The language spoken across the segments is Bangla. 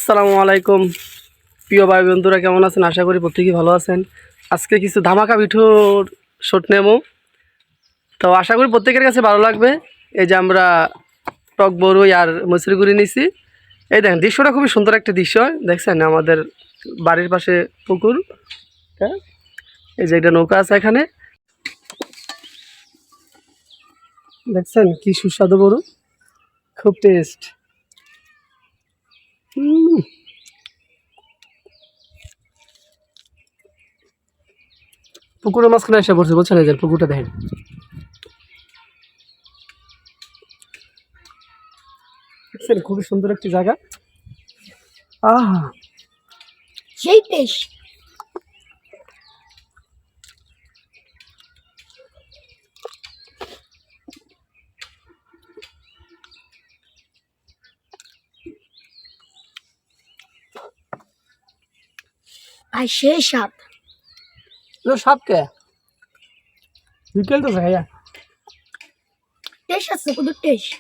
আসসালামু আলাইকুম প্রিয় ভাই বন্ধুরা, কেমন আছেন? আশা করি প্রত্যেকেই ভালো আছেন। আজকে কিছু ধামাকা ভিডিওর শট নেব, তো আশা করি প্রত্যেকের কাছে ভালো লাগবে। এই যে আমরা টক বড়ই আর মসুরি গুঁড়ি নিছি। এই দেখেন, দৃশ্যটা খুবই সুন্দর একটা দৃশ্য। দেখছেন আমাদের বাড়ির পাশে পুকুর, হ্যাঁ, এই যে একটা নৌকা আছে এখানে। দেখছেন কি সুস্বাদু বড়ু, খুব টেস্ট। পুকুরের মাঝখানে এসে পড়ছে, বলছেন? এই যে পুকুরটা দেখেন, দেখছেন খুবই সুন্দর একটি জায়গা। আহা, সেই টেস্ট। ভাই সেই স্বাদ। সাপ কে বিকেল তো ভাইয়া। টেস্ট আছে, কত টেস্ট।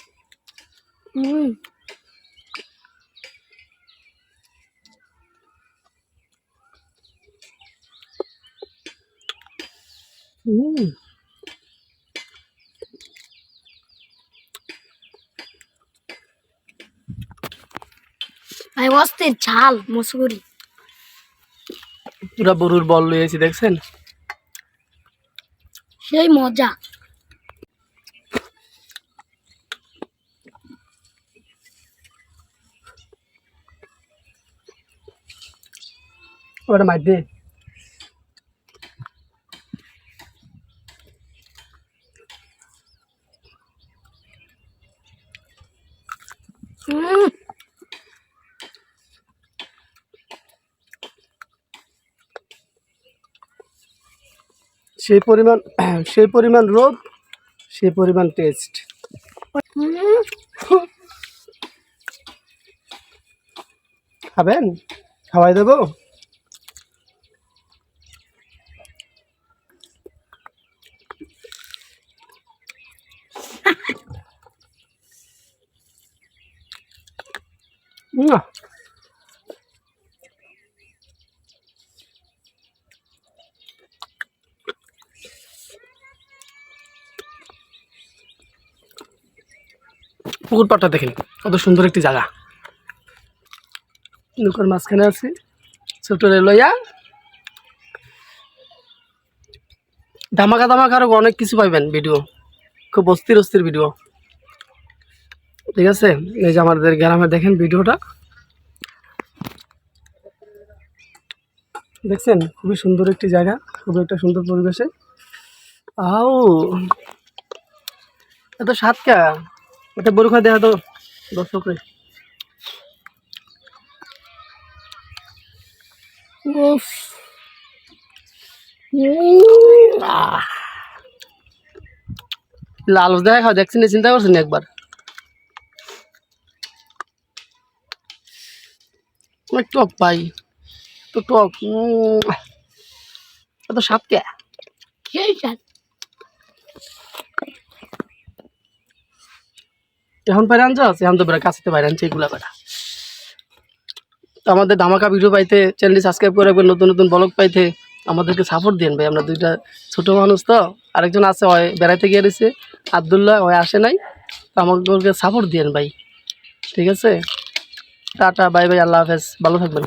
ভাই অস্থির ঝাল মসুরি। পুরা গরুর বল লইয়েছি, দেখছেন? সেই মজা। ওটা মার দে। সেই পরিমাণ সেই পরিমাণ রোদ, সেই পরিমাণ টেস্ট। খাবেন? খাওয়াই দেবো। না, পুকুর পাড়টা দেখেন, কত সুন্দর একটি জায়গা। নৌকার মাঝখানে আছি, ছোট লইয়া ধামাকা ধামাকা আরো অনেক কিছু পাইবেন ভিডিও, খুব অস্থির অস্থির ভিডিও। ঠিক আছে, এই যে আমাদের গ্রামে দেখেন ভিডিওটা, দেখছেন? খুবই সুন্দর একটি জায়গা, খুবই একটা সুন্দর পরিবেশে। আও, এত স্বাদ কে? এটা বড় খাওয়া দেখা তো দর্শকরে। উফ, লাল দেখা খাও, দেখছেন? চিন্তা করছেন একবার? অনেক টক পাই, তো টক। এত স্বাদ কে? সেই স্বাদ। এখন বাইরে আনছো, এখন তো বেড়া কাছে বাইরে আনছে এগুলা বেড়া। তো আমাদের ধামাকা ভিডিও পাইতে চ্যানেলটি সাবস্ক্রাইব করে রাখবেন, নতুন নতুন ব্লগ পাইতে আমাদেরকে সাপোর্ট দিন ভাই। আমরা দুইটা ছোট মানুষ, তো আরেকজন আছে, ওই বেড়াইতে গিয়ে রয়েছে, আবদুল্লাহ, ওই আসে নাই। তো আমাদেরকে সাপোর্ট দিন ভাই, ঠিক আছে? টাটা, বাই বাই, আল্লাহ হাফেজ, ভালো থাকবেন।